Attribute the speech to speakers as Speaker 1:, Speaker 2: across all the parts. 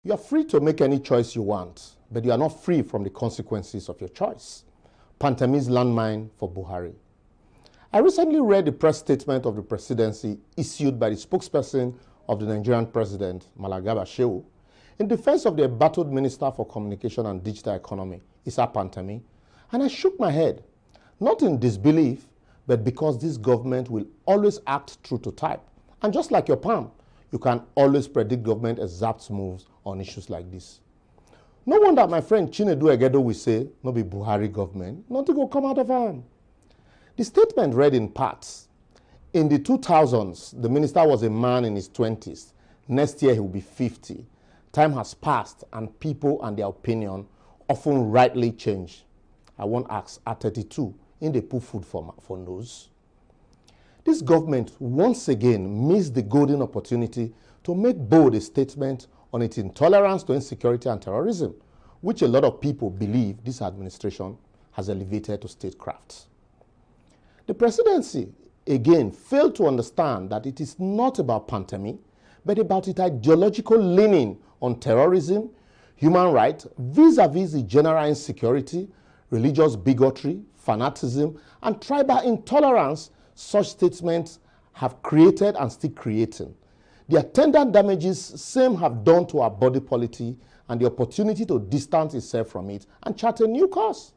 Speaker 1: You are free to make any choice you want, but you are not free from the consequences of your choice. Pantami's landmine for Buhari. I recently read the press statement of the presidency issued by the spokesperson of the Nigerian president, Malagaba Shehu, in defense of the embattled Minister for Communication and Digital Economy, Issa Pantami, and I shook my head, not in disbelief, but because this government will always act true to type. And just like your palm, you can always predict government exact moves on issues like this. No wonder my friend Chinedu Egedo will say, no be Buhari government, nothing will come out of him. The statement read in parts. In the 2000s, the minister was a man in his 20s. Next year, he will be 50. Time has passed, and people and their opinion often rightly change. I won't ask, at 32, in the put food for nose. This government once again missed the golden opportunity to make bold a statement on its intolerance to insecurity and terrorism, which a lot of people believe this administration has elevated to statecraft. The presidency, again, failed to understand that it is not about Pantami, but about its ideological leaning on terrorism, human rights, vis-a-vis the general insecurity, religious bigotry, fanaticism, and tribal intolerance such statements have created and still creating. The attendant damages same have done to our body polity and the opportunity to distance itself from it and chart a new course.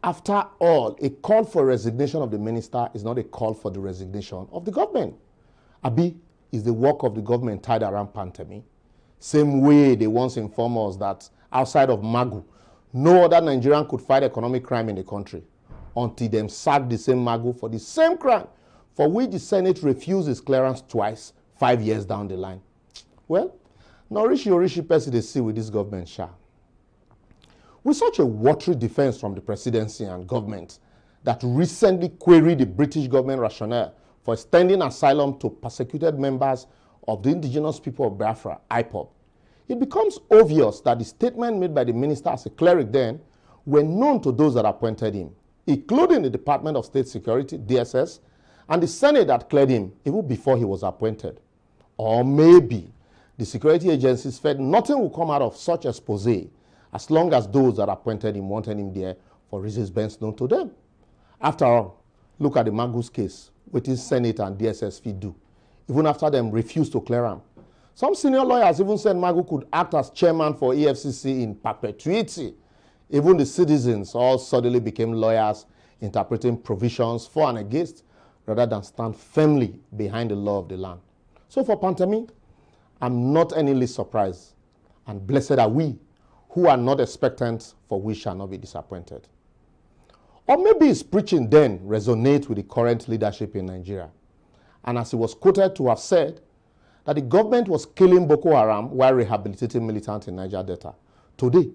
Speaker 1: After all, a call for resignation of the minister is not a call for the resignation of the government. Abi, is the work of the government tied around Pantami? Same way they once informed us that outside of Magu, no other Nigerian could fight economic crime in the country until them sacked the same Magu for the same crime for which the Senate refuses clearance twice, 5 years down the line. Well, now Orishi person they see with this government, sha. With such a watery defense from the presidency and government that recently queried the British government rationale for extending asylum to persecuted members of the indigenous people of Biafra, IPOB, it becomes obvious that the statement made by the minister as a cleric then were known to those that appointed him, including the Department of State Security, DSS, and the Senate that cleared him even before he was appointed. Or maybe the security agencies felt nothing will come out of such expose as long as those that appointed him wanted him there for reasons best known to them. After all, look at the Magu's case, which is Senate and DSS fit do, even after them refused to clear him. Some senior lawyers even said Magu could act as chairman for EFCC in perpetuity. Even the citizens all suddenly became lawyers interpreting provisions for and against rather than stand firmly behind the law of the land. So for Pantami, I'm not any least surprised, and blessed are we who are not expectant, for we shall not be disappointed. Or maybe his preaching then resonates with the current leadership in Nigeria. And as he was quoted to have said, that the government was killing Boko Haram while rehabilitating militants in Niger Delta. Today,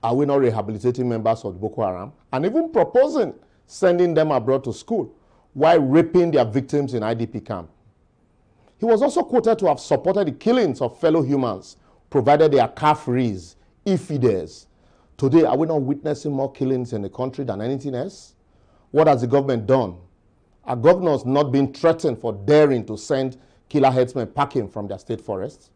Speaker 1: are we not rehabilitating members of Boko Haram and even proposing sending them abroad to school while raping their victims in IDP camp? He was also quoted to have supported the killings of fellow humans, provided they are car-frees, infidels. Today, are we not witnessing more killings in the country than anything else? What has the government done? Are governors not being threatened for daring to send killer headsmen packing from their state forests?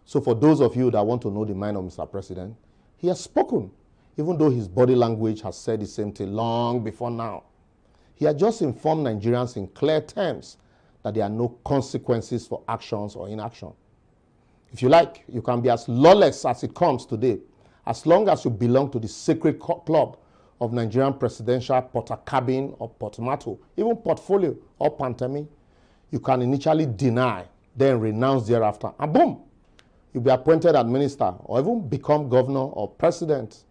Speaker 1: So for those of you that want to know the mind of Mr. President, he has spoken, even though his body language has said the same thing long before now. He has just informed Nigerians in clear terms that there are no consequences for actions or inaction. If you like, you can be as lawless as it comes today, as long as you belong to the sacred club of Nigerian presidential Portakabin or Portmato, even portfolio or Pantami. You can initially deny, then renounce thereafter, and boom, you'll be appointed as minister or even become governor or president.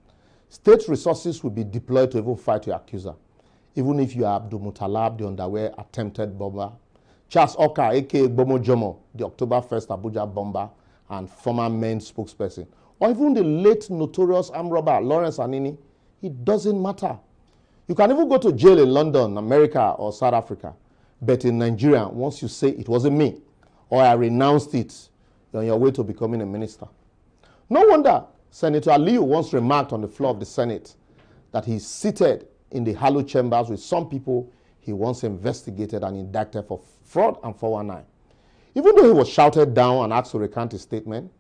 Speaker 1: State resources will be deployed to even fight your accuser, even if you are Abdul Mutalab, the underwear attempted bomber, Charles Oka, aka Bomo Jomo, the October 1st Abuja bomber and former main spokesperson, or even the late notorious armed robber Lawrence Anini. It doesn't matter. You can even go to jail in London, America, or South Africa. But in Nigeria, once you say it wasn't me, or I renounced it, you're on your way to becoming a minister. No wonder Senator Aliyu once remarked on the floor of the Senate that he's seated in the hallowed chambers with some people he once investigated and indicted for fraud and 419. Even though he was shouted down and asked to recant his statement,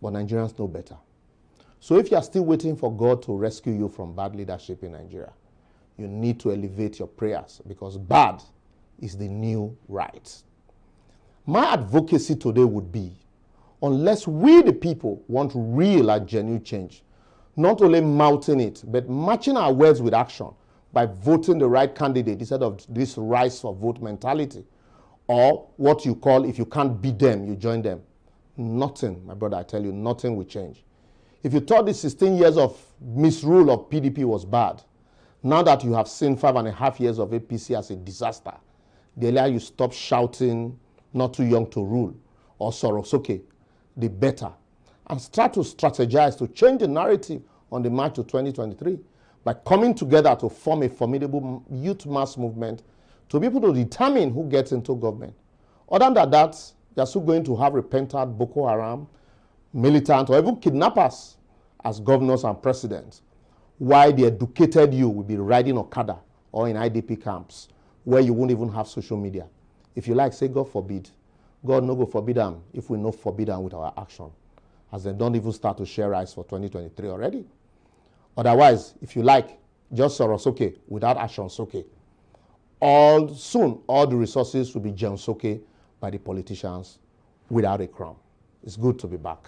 Speaker 1: but Nigerians know better. So if you are still waiting for God to rescue you from bad leadership in Nigeria, you need to elevate your prayers, because bad is the new right. My advocacy today would be, unless we the people want real and genuine change, not only mouthing it, but matching our words with action by voting the right candidate instead of this rise for vote mentality, or what you call, if you can't beat them, you join them. Nothing, my brother, I tell you, nothing will change. If you thought the 16 years of misrule of PDP was bad, now that you have seen 5.5 years of APC as a disaster, the earlier you stop shouting, not too young to rule, or Sorosoke, the better. And start to strategize to change the narrative on the march to 2023 by coming together to form a formidable youth mass movement to be able to determine who gets into government. Other than that, you're still going to have repentant Boko Haram, militant, or even kidnappers as governors and presidents, while the educated you will be riding Okada or in IDP camps where you won't even have social media. If you like, say God forbid. God no go forbid them if we no forbid them with our action, as they don't even start to share rights for 2023 already. Otherwise, if you like, just Sorosoke without action soke. Soon, all the resources will be John soke by the politicians without a crumb. It's good to be back.